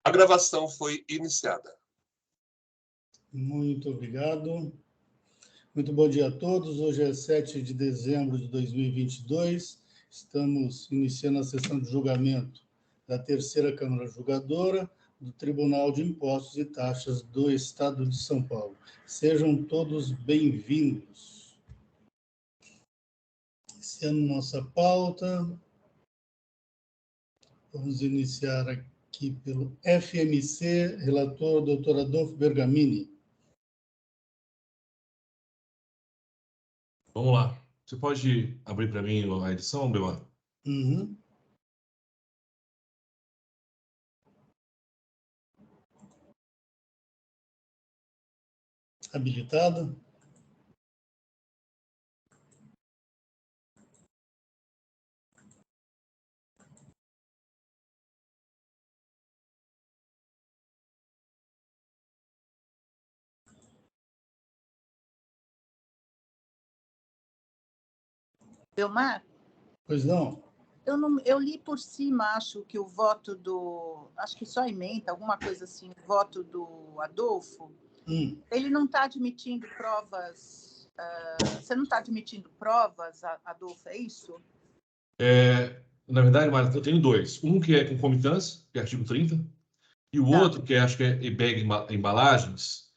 A gravação foi iniciada. Muito obrigado. Muito bom dia a todos. Hoje é 7 de dezembro de 2022. Estamos iniciando a sessão de julgamento da Terceira Câmara Julgadora do Tribunal de Impostos e Taxas do Estado de São Paulo. Sejam todos bem-vindos. Iniciando nossa pauta, vamos iniciar aqui pelo FMC, relator Dr. Adolfo Bergamini. Vamos lá. Você pode abrir para mim a edição, Belmar? Uhum. Habilitado. Belmar? Pois não? Eu li por cima, acho que o voto do... Acho que só ementa, alguma coisa assim, o voto do Adolfo. Ele não está admitindo provas... você não está admitindo provas, Adolfo, é isso? Na verdade, Marta, eu tenho dois. Um que é concomitância, que é artigo 30, e o outro, que acho que é EBEG embalagens,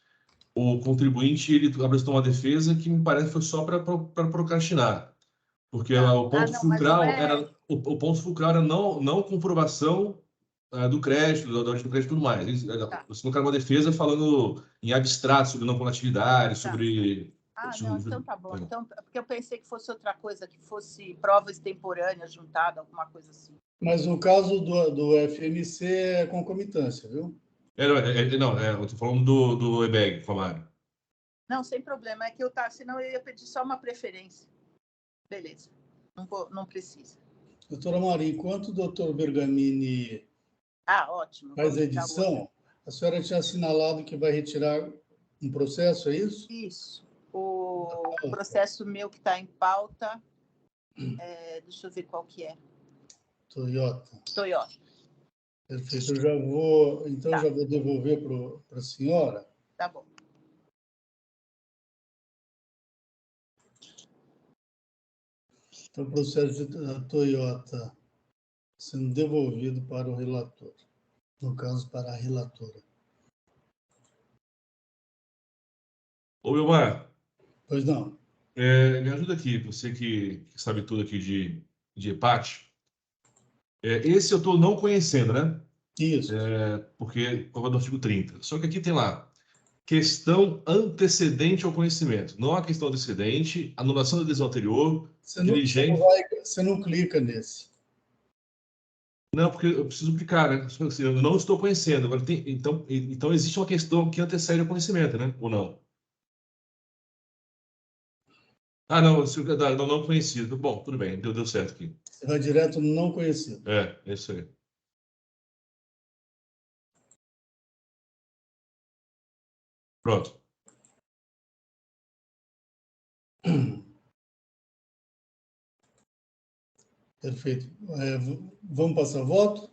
o contribuinte ele apresentou uma defesa que me parece que foi só para procrastinar. Porque o ponto fulcral o ponto fulcral era não comprovação do crédito, da ordem do crédito e tudo mais. Você colocar uma defesa falando em abstrato sobre não colatividade, sobre... Não, então tá bom. Então, porque eu pensei que fosse outra coisa, que fosse prova extemporânea juntada, alguma coisa assim. Mas no caso do FMC é concomitância, viu? Não, eu estou falando do EBEG, Famário. Não, sem problema. É que senão eu ia pedir só uma preferência. Beleza. Não precisa. Doutora Maria, enquanto o doutor Bergamini ótimo. faz a edição, a senhora tinha assinalado que vai retirar um processo, é isso? Isso. O processo meu que está em pauta, deixa eu ver qual que é. Toyota. Perfeito. Já vou devolver para a senhora. Tá bom. Então, o processo da Toyota sendo devolvido para o relator, no caso, para a relatora. Ô, Belmar. Pois não. Me ajuda aqui, você que sabe tudo aqui de EPAT. Esse eu estou não conhecendo, né? Isso. Porque por causa do artigo 30. Só que aqui tem lá, questão antecedente ao conhecimento. Não há questão antecedente, anulação da decisão anterior, diligência... Você não clica nesse. Não, porque eu preciso clicar, né? Eu não estou conhecendo. Agora então existe uma questão que antecede ao conhecimento, né? Ou não? Não conhecido. Bom, tudo bem, deu certo aqui. Você vai direto no não conhecido. É isso aí. Pronto. Perfeito. Vamos passar voto?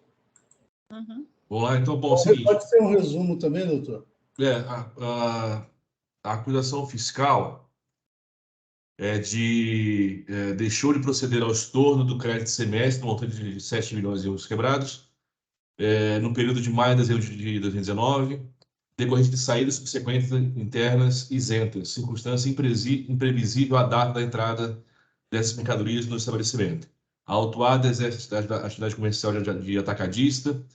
Uhum. Vamos lá, então, bom, seguinte. Pode ser um resumo também, doutor? A acusação fiscal deixou de proceder ao estorno do crédito semestre, no montante de 7 milhões de euros quebrados, no período de maio a dezembro de 2019, decorrente de saídas subsequentes internas isentas, circunstância imprevisível à data da entrada dessas mercadorias no estabelecimento. A autuada exerce a atividade comercial de atacadista,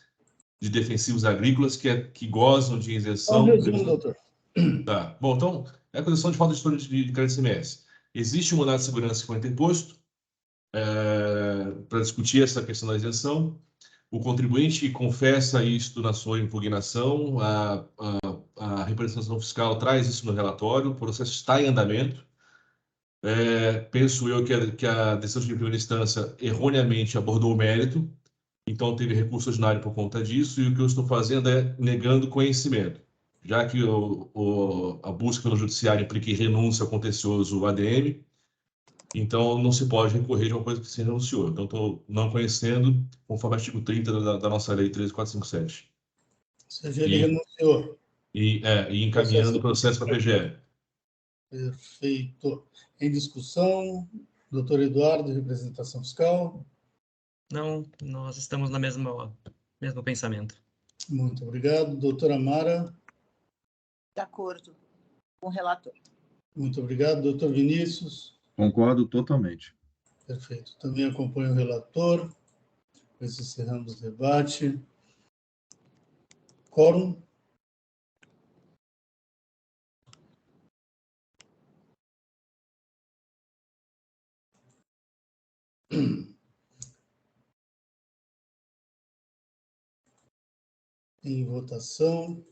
de defensivos agrícolas que gozam de isenção... Um resumo, doutor. Tá. Bom, então, é a acusação de falta de estorno de crédito semestre. Existe um mandado de segurança que foi interposto para discutir essa questão da isenção. O contribuinte confessa isto na sua impugnação, a representação fiscal traz isso no relatório, o processo está em andamento. Penso eu que a decisão de primeira instância erroneamente abordou o mérito, então teve recurso ordinário por conta disso, e o que eu estou fazendo é negando conhecimento. Já que a busca pelo judiciário implica em renúncia ao contencioso ADM, então não se pode recorrer de uma coisa que se renunciou. Então, estou não conhecendo, conforme o artigo 30 da nossa lei 13457. seja, ele renunciou. E encaminhando o processo para a PGE. Perfeito. Em discussão, doutor Eduardo, representação fiscal. Não, nós estamos no mesmo pensamento. Muito obrigado. Doutora Mara. De acordo com o relator. Muito obrigado. Doutor Vinícius. Concordo totalmente. Perfeito. Também acompanho o relator. Com isso encerramos o debate. Quórum. Em votação.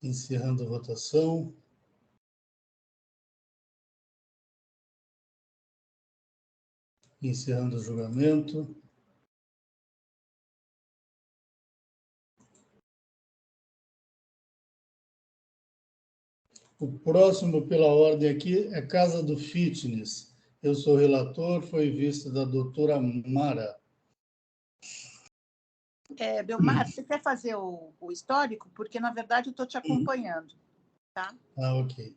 Encerrando a votação. Encerrando o julgamento. O próximo pela ordem aqui é Casa do Fitness. Eu sou o relator, foi vista da doutora Mara. Belmar, você quer fazer o histórico? Porque, na verdade, eu estou te acompanhando. Tá? Ok.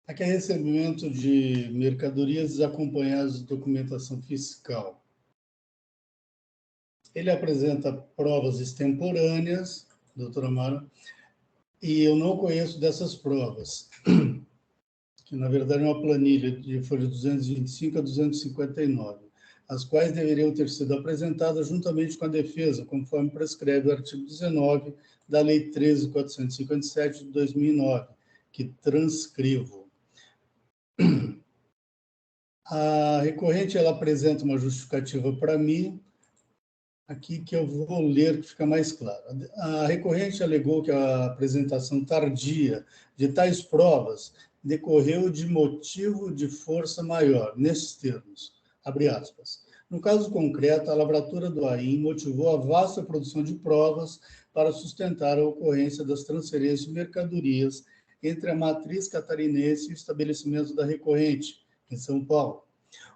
Aqui é recebimento de mercadorias desacompanhadas de documentação fiscal. Ele apresenta provas extemporâneas, doutora Mara, e eu não conheço dessas provas, que na verdade é uma planilha de folha 225 a 259, as quais deveriam ter sido apresentadas juntamente com a defesa, conforme prescreve o artigo 19 da Lei 13.457 de 2009, que transcrevo. A recorrente ela apresenta uma justificativa para mim, aqui que eu vou ler, que fica mais claro. A recorrente alegou que a apresentação tardia de tais provas decorreu de motivo de força maior, nesses termos, abre aspas. No caso concreto, a lavratura do AIM motivou a vasta produção de provas para sustentar a ocorrência das transferências de mercadorias entre a matriz catarinense e o estabelecimento da recorrente, em São Paulo.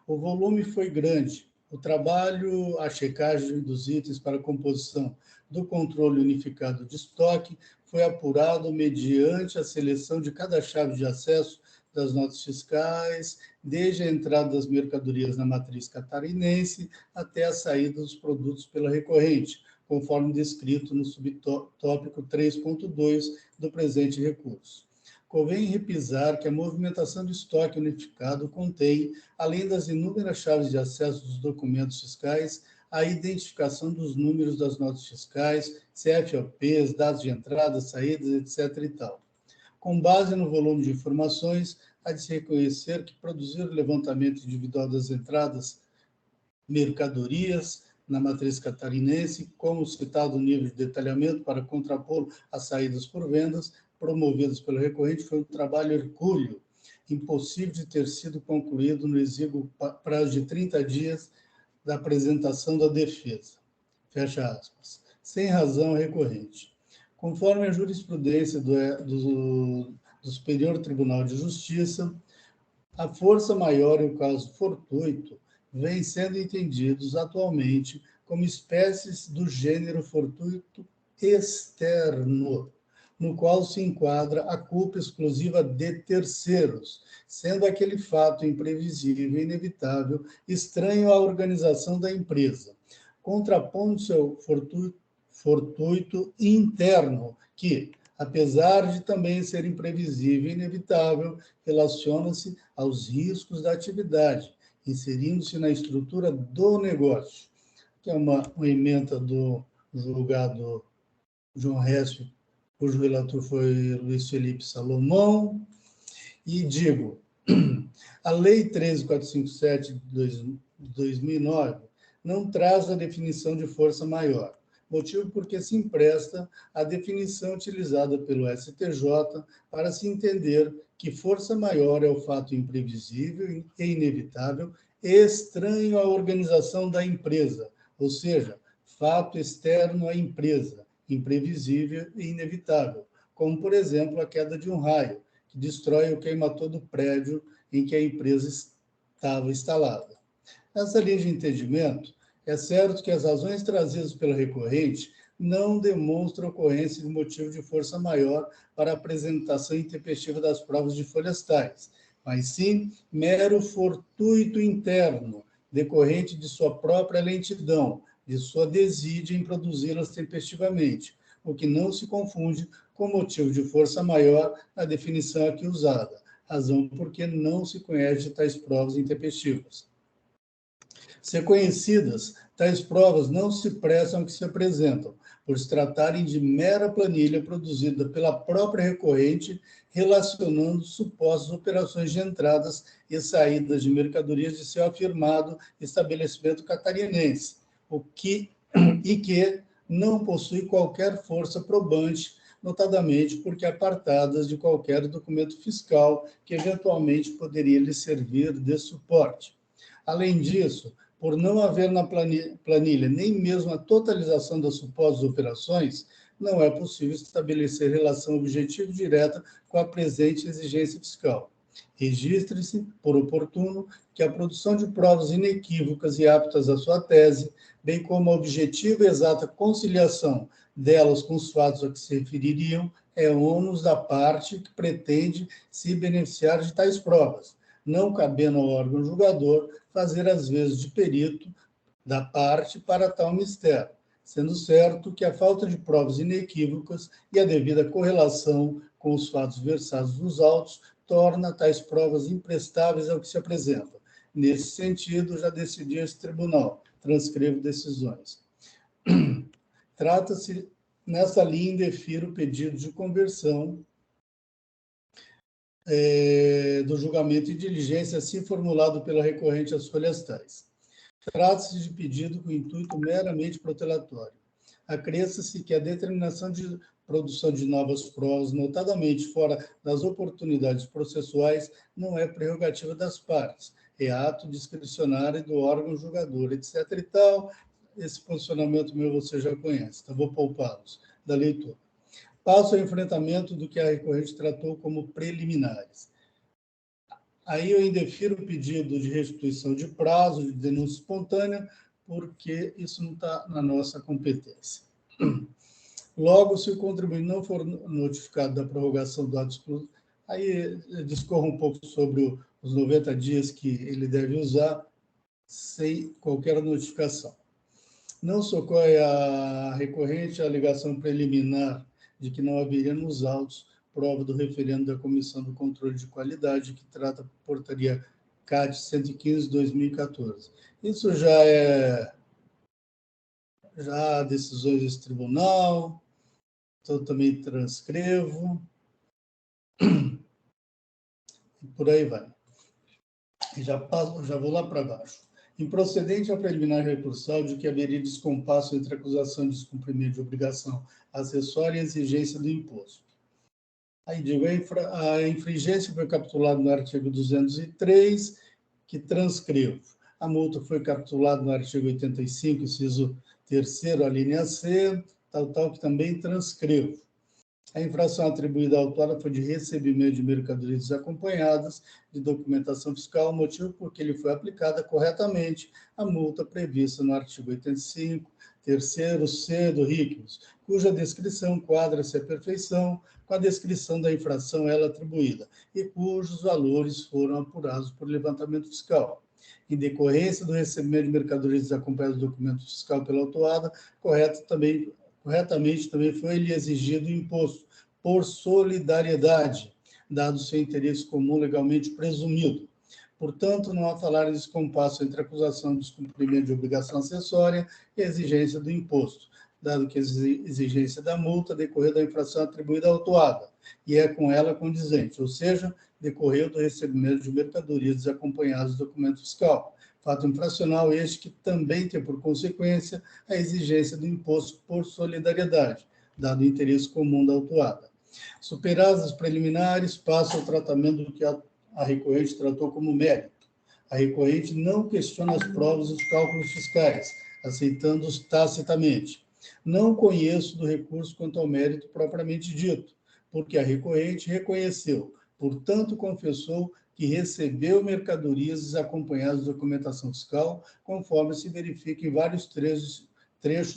O volume foi grande. O trabalho, a checagem dos itens para a composição do controle unificado de estoque foi apurado mediante a seleção de cada chave de acesso das notas fiscais, desde a entrada das mercadorias na matriz catarinense até a saída dos produtos pela recorrente, conforme descrito no subtópico 3.2 do presente recurso. Convém repisar que a movimentação de estoque unificado contém, além das inúmeras chaves de acesso dos documentos fiscais, a identificação dos números das notas fiscais, CFOPs, dados de entrada, saídas, etc. e tal. Com base no volume de informações, há de se reconhecer que produzir o levantamento individual das entradas mercadorias na matriz catarinense, como citado no nível de detalhamento para contrapô-lo às saídas por vendas, promovidas pelo recorrente, foi um trabalho hercúleo, impossível de ter sido concluído no exíguo prazo de 30 dias da apresentação da defesa. Fecha aspas. Sem razão recorrente. Conforme a jurisprudência do Superior Tribunal de Justiça, a força maior e o caso fortuito vêm sendo entendidos atualmente como espécies do gênero fortuito externo, no qual se enquadra a culpa exclusiva de terceiros, sendo aquele fato imprevisível e inevitável, estranho à organização da empresa, contrapondo-se ao fortuito interno, que, apesar de também ser imprevisível e inevitável, relaciona-se aos riscos da atividade, inserindo-se na estrutura do negócio, que é uma ementa do julgado João Resp, cujo relator foi Luiz Felipe Salomão, e digo, a Lei 13.457 de 2009 não traz a definição de força maior, motivo porque se empresta a definição utilizada pelo STJ para se entender que força maior é o fato imprevisível e inevitável, estranho à organização da empresa, ou seja, fato externo à empresa, imprevisível e inevitável, como, por exemplo, a queda de um raio, que destrói ou queima todo o prédio em que a empresa estava instalada. Nessa linha de entendimento, é certo que as razões trazidas pelo recorrente não demonstram ocorrência de motivo de força maior para a apresentação intempestiva das provas de folhas tais, mas sim mero fortuito interno, decorrente de sua própria lentidão, de sua desídia em produzi-las tempestivamente, o que não se confunde com motivo de força maior na definição aqui usada, razão porque não se conhece de tais provas intempestivas. Se conhecidas, tais provas não se prestam ao que se apresentam, por se tratarem de mera planilha produzida pela própria recorrente, relacionando supostas operações de entradas e saídas de mercadorias de seu afirmado estabelecimento catarinense, que não possui qualquer força probante, notadamente porque apartadas de qualquer documento fiscal que eventualmente poderia lhe servir de suporte. Além disso, por não haver na planilha nem mesmo a totalização das supostas operações, não é possível estabelecer relação objetiva direta com a presente exigência fiscal. Registre-se, por oportuno, que a produção de provas inequívocas e aptas à sua tese, bem como a objetiva e exata conciliação delas com os fatos a que se refeririam, é ônus da parte que pretende se beneficiar de tais provas, não cabendo ao órgão julgador fazer as vezes de perito da parte para tal mistério, sendo certo que a falta de provas inequívocas e a devida correlação com os fatos versados nos autos torna tais provas imprestáveis ao que se apresenta. Nesse sentido, já decidi esse tribunal, transcrevo decisões. Trata-se, nessa linha, indefiro o pedido de conversão do julgamento e diligência assim formulado pela recorrente às folhas tais. Trata-se de pedido com intuito meramente protelatório. Acresce-se que a determinação de produção de novas provas, notadamente fora das oportunidades processuais, não é prerrogativa das partes, é ato discricionário do órgão julgador, etc. e tal. Esse posicionamento meu você já conhece, então vou poupá-los da leitura. Passo ao enfrentamento do que a recorrente tratou como preliminares. Aí eu indefiro o pedido de restituição de prazo, de denúncia espontânea, porque isso não está na nossa competência. Logo, se o contribuinte não for notificado da prorrogação do ato exclusivo, aí discorro um pouco sobre os 90 dias que ele deve usar sem qualquer notificação. Não socorre a recorrente a alegação preliminar de que não haveria nos autos prova do referendo da Comissão do Controle de Qualidade, que trata a portaria CAD 115/2014. Isso já há decisões desse tribunal, então também transcrevo, e por aí vai. Já vou lá para baixo. Improcedente a preliminar recursal de que haveria descompasso entre a acusação de descumprimento de obrigação acessória e a exigência do imposto. Aí digo, a infringência foi capitulada no artigo 203, que transcrevo. A multa foi capitulada no artigo 85, inciso 3º, a linha C, tal, que também transcrevo. A infração atribuída à autora foi de recebimento de mercadorias desacompanhadas de documentação fiscal, motivo por que lhe foi aplicada corretamente a multa prevista no artigo 85, 3º C do RICMOS, cuja descrição quadra-se à perfeição com a descrição da infração ela atribuída e cujos valores foram apurados por levantamento fiscal. Em decorrência do recebimento de mercadorias desacompanhadas de documento fiscal pela autuada, corretamente também foi lhe exigido o imposto por solidariedade, dado seu interesse comum legalmente presumido. Portanto, não há falar em descompasso entre a acusação de descumprimento de obrigação acessória e a exigência do imposto, dado que a exigência da multa decorreu da infração atribuída à autuada, e é com ela condizente, ou seja, decorreu do recebimento de mercadorias desacompanhadas do documento fiscal. Fato infracional este que também tem por consequência a exigência do imposto por solidariedade, dado o interesse comum da autuada. Superadas as preliminares, passa ao tratamento do que a recorrente tratou como mérito. A recorrente não questiona as provas e os cálculos fiscais, aceitando-os tacitamente. Não conheço do recurso quanto ao mérito propriamente dito, porque a recorrente reconheceu, portanto confessou que recebeu mercadorias desacompanhadas de documentação fiscal, conforme se verifica em vários trechos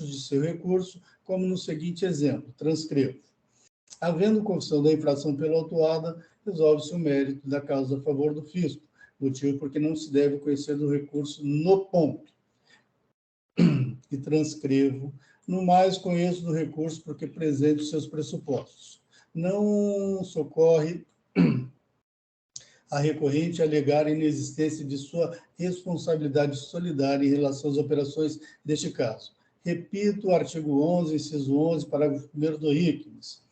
de seu recurso, como no seguinte exemplo, transcrevo. Havendo confissão da infração pela autuada, resolve-se o mérito da causa a favor do fisco, motivo porque não se deve conhecer do recurso no ponto. E transcrevo. No mais, conheço do recurso porque presente os seus pressupostos. Não socorre a recorrente alegar a inexistência de sua responsabilidade solidária em relação às operações deste caso. Repito o artigo 11, inciso 11, parágrafo 1º do RICMES.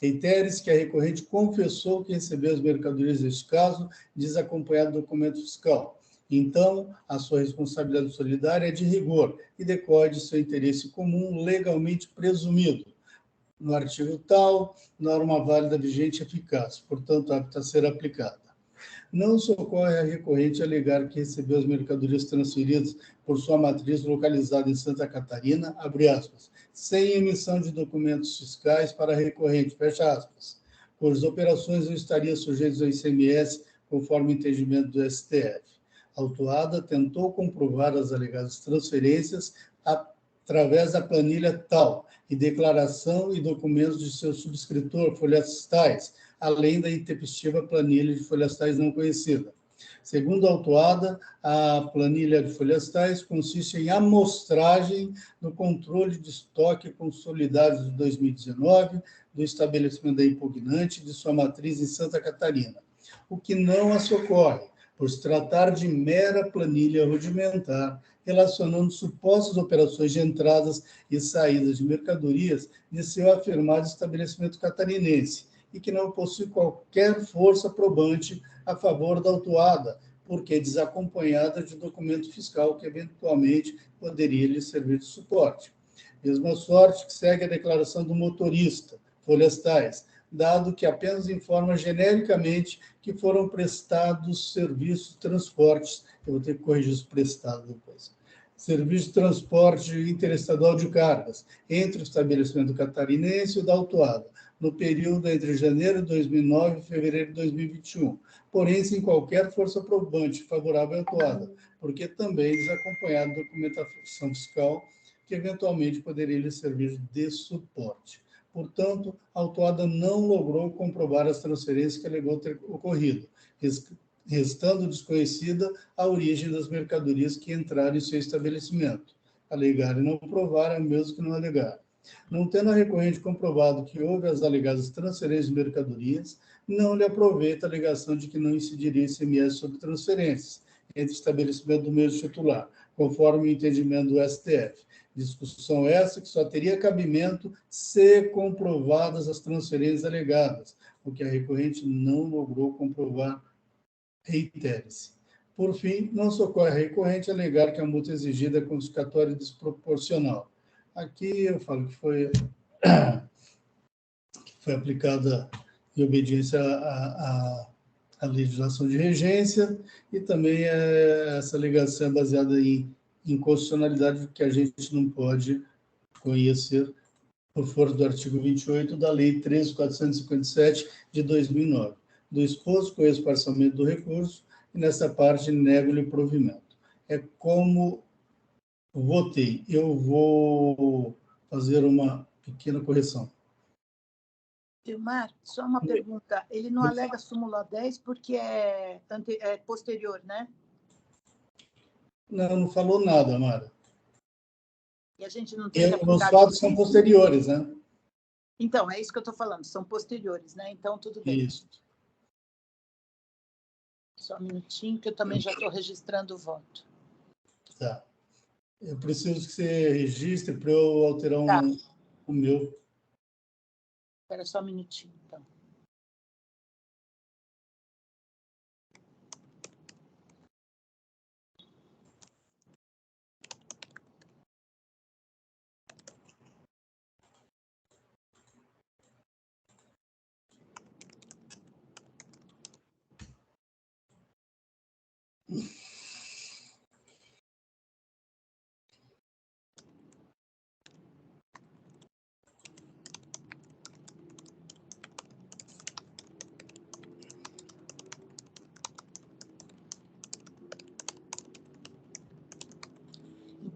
Reitere-se que a recorrente confessou que recebeu as mercadorias deste caso, desacompanhado do documento fiscal. Então, a sua responsabilidade solidária é de rigor e decorre de seu interesse comum legalmente presumido. No artigo tal, norma válida vigente e eficaz, portanto, apta a ser aplicada. Não socorre a recorrente alegar que recebeu as mercadorias transferidas por sua matriz localizada em Santa Catarina, abre aspas, sem emissão de documentos fiscais para a recorrente, fecha aspas, cujas operações não estariam sujeitas ao ICMS, conforme o entendimento do STF. A autuada tentou comprovar as alegadas transferências através da planilha tal e declaração e documentos de seu subscritor, folhas tais, além da intempestiva planilha de folhas tais não conhecida. Segundo a autuada, a planilha de folhas tais consiste em amostragem do controle de estoque consolidado de 2019 do estabelecimento da impugnante de sua matriz em Santa Catarina, o que não a socorre, por se tratar de mera planilha rudimentar, relacionando supostas operações de entradas e saídas de mercadorias de seu afirmado estabelecimento catarinense, e que não possui qualquer força probante a favor da autuada, porque é desacompanhada de documento fiscal que eventualmente poderia lhe servir de suporte. Mesma sorte que segue a declaração do motorista, folhas tais, dado que apenas informa genericamente que foram prestados serviços de transportes, eu vou ter que corrigir os prestados depois, serviço de transporte interestadual de cargas, entre o estabelecimento catarinense e o da autuada, no período entre janeiro de 2009 e fevereiro de 2021, porém sem qualquer força probante favorável à autuada, porque também desacompanhado de documentação fiscal que eventualmente poderia lhe servir de suporte. Portanto, a autuada não logrou comprovar as transferências que alegou ter ocorrido, restando desconhecida a origem das mercadorias que entraram em seu estabelecimento. Alegar e não provar é o mesmo que não alegar. Não tendo a recorrente comprovado que houve as alegadas transferências de mercadorias, não lhe aproveita a alegação de que não incidiria ICMS sobre transferências entre estabelecimento do mesmo titular, conforme o entendimento do STF. Discussão essa que só teria cabimento se comprovadas as transferências alegadas, o que a recorrente não logrou comprovar. Reitere-se. Por fim, não socorre a recorrente alegar que a multa exigida é confiscatória e desproporcional. Aqui eu falo que foi aplicada em obediência à legislação de regência e também essa alegação é baseada em inconstitucionalidade que a gente não pode conhecer por força do artigo 28 da Lei 13.457 de 2009. Do exposto, conheço parcialmente do recurso e, nessa parte, nego-lhe provimento. É como votei. Eu vou fazer uma pequena correção. Vilmar, só uma pergunta. Ele não alega súmula 10 porque é posterior, né? Não falou nada, Mara. E a gente não tem que Os aplicar... fatos são posteriores, né? Então, é isso que eu estou falando, são posteriores, né? Então, tudo bem. Isso. Só um minutinho, que eu também já estou registrando o voto. Tá. Eu preciso que você registre para eu alterar o meu. Espera só um minutinho, então.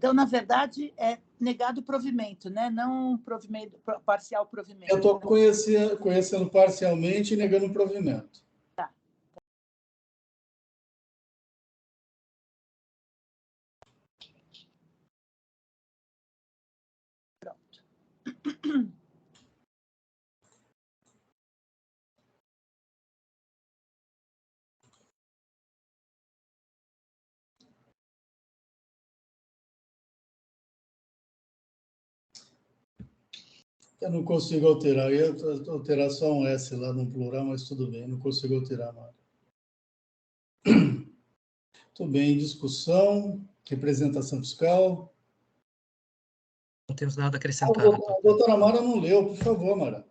Então, na verdade, é negado provimento, né? Não provimento, parcial provimento. Eu estou conhecendo parcialmente e negando o provimento. Tá. Pronto. Eu não consigo alterar. Eu ia alterar só um S lá no plural, mas tudo bem, não consigo alterar nada. Tudo bem, discussão, representação fiscal. Não temos nada a A acrescentar. doutora Mara não leu, por favor, Mara.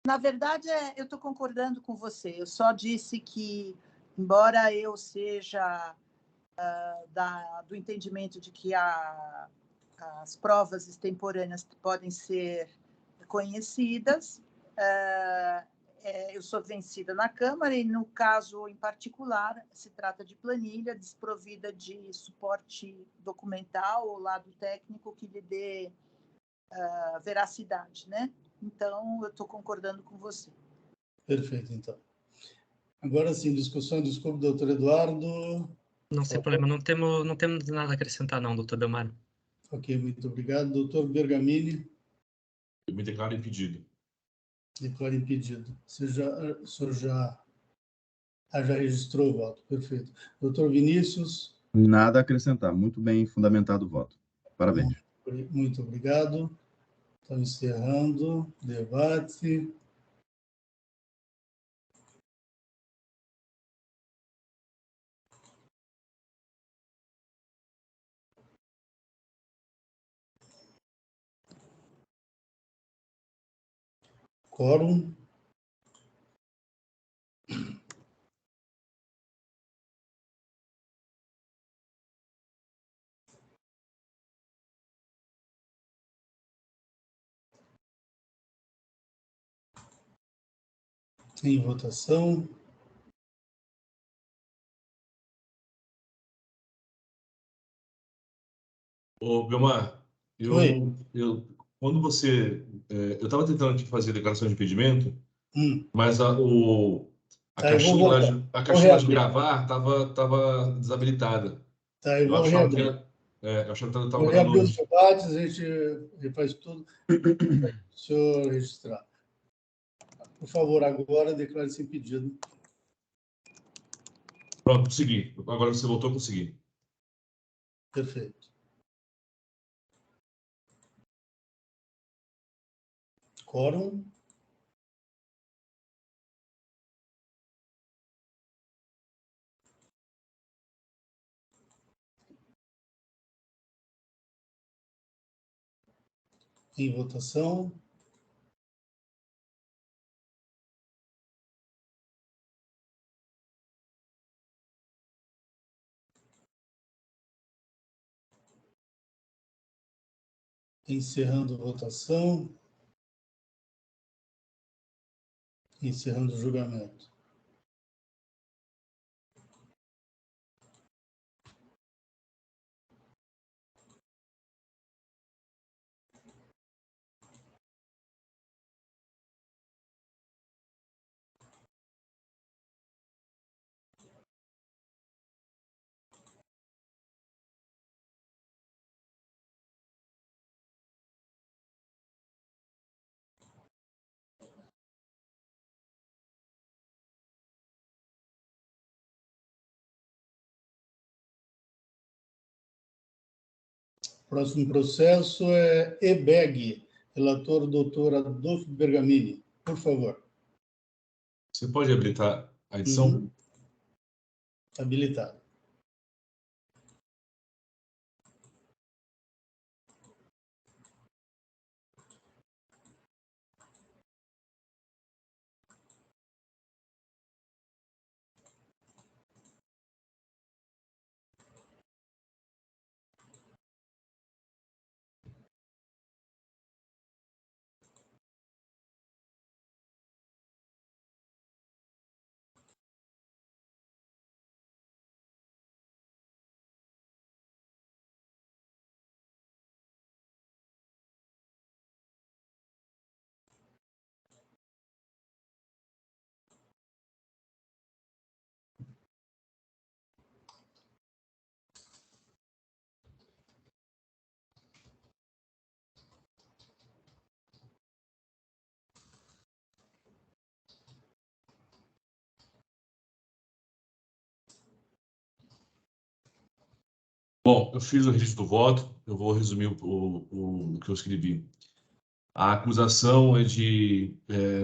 Na verdade, eu estou concordando com você. Eu só disse que, embora eu seja do entendimento de que as provas extemporâneas podem ser conhecidas, eu sou vencida na Câmara e, no caso em particular, se trata de planilha desprovida de suporte documental ou lado técnico que lhe dê veracidade, né? Então, eu estou concordando com você. Perfeito, então. Agora sim, discussão, desculpe, doutor Eduardo. Não tem problema, não temos nada a acrescentar, não, doutor Belmar. Ok, muito obrigado. Doutor Bergamini, Eu me declaro impedido. declaro impedido. O senhor já registrou o voto, perfeito. Doutor Vinícius. Nada a acrescentar, muito bem fundamentado o voto. Parabéns. Muito obrigado. Então, encerrando o debate. Quórum. Em votação. Ô, Belmar, Oi. Quando você... eu estava tentando aqui fazer a declaração de impedimento, Hum. mas a Tá, eu vou caixinha lá voltar. a caixinha lá de gravar estava desabilitada. Tá, eu Eu vou achava que reabrir. eu achava que estava Vou gravando. reabrir os debates, a gente refaz tudo. O senhor registrar. Por favor, agora declare-se impedido. Pronto, consegui. Agora você voltou a conseguir. Perfeito. Quórum. Em votação. Encerrando a votação. Encerrando o julgamento. Próximo processo é EBEG, relator doutor Adolfo Bergamini. Por favor. Você pode habilitar a edição? Habilitado. Bom, eu fiz o registro do voto, eu vou resumir o que eu escrevi. A acusação é de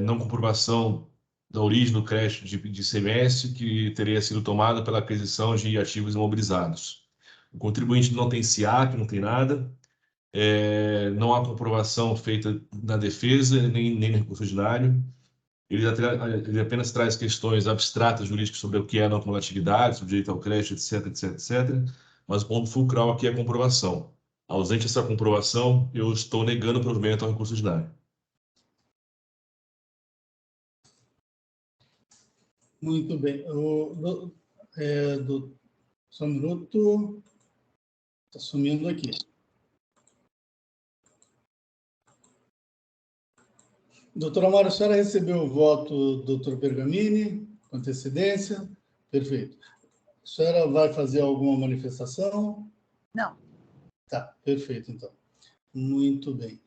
não comprovação da origem do crédito de ICMS que teria sido tomada pela aquisição de ativos imobilizados. O contribuinte não tem SIAC, não tem nada, não há comprovação feita na defesa, nem no recurso ordinário. Ele apenas traz questões abstratas jurídicas sobre o que é a não cumulatividade, sobre o direito ao crédito, etc, etc, etc. Mas o ponto fulcral aqui é a comprovação. Ausente essa comprovação, eu estou negando o provimento ao recurso ordinário. Muito bem. Só um minuto. Está sumindo aqui. Doutora Amara, a senhora recebeu o voto do doutor Bergamini, com antecedência? Perfeito. A senhora vai fazer alguma manifestação? Não. Tá, perfeito, então. Muito bem.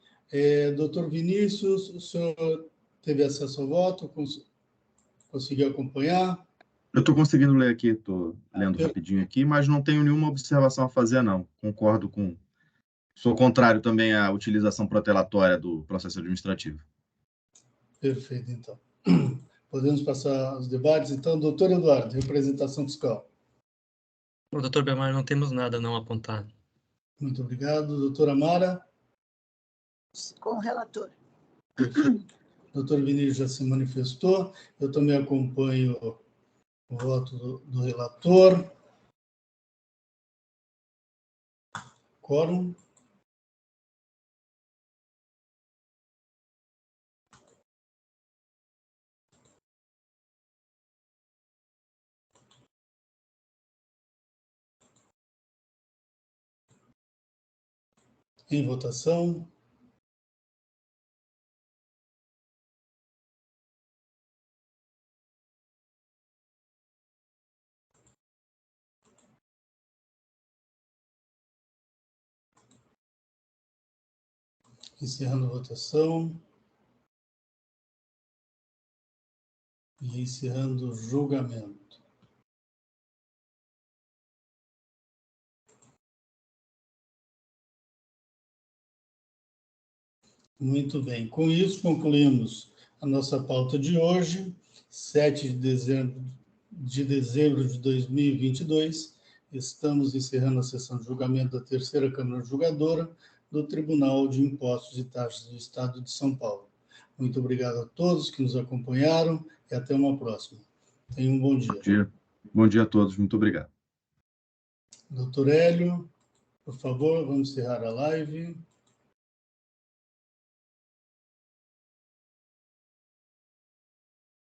Doutor Vinícius, o senhor teve acesso ao voto? Conseguiu acompanhar? Eu estou conseguindo ler aqui, estou lendo rapidinho aqui, mas não tenho nenhuma observação a fazer, não. Concordo com... Sou contrário também à utilização protelatória do processo administrativo. Perfeito, então. Podemos passar aos debates. Então, doutor Eduardo, representação fiscal. Bom, doutor Belmar, não temos nada não apontado. Muito obrigado. Doutora Amara? Com o relator. Doutor Vinícius já se manifestou. Eu também acompanho o voto do relator. Quórum. Em votação. Encerrando a votação. E encerrando o julgamento. Muito bem. Com isso, concluímos a nossa pauta de hoje, 7 de dezembro de 2022. Estamos encerrando a sessão de julgamento da terceira Câmara Julgadora do Tribunal de Impostos e Taxas do Estado de São Paulo. Muito obrigado a todos que nos acompanharam e até uma próxima. Tenham um bom dia. Bom dia. Bom dia a todos. Muito obrigado. Doutor Hélio, por favor, vamos encerrar a live.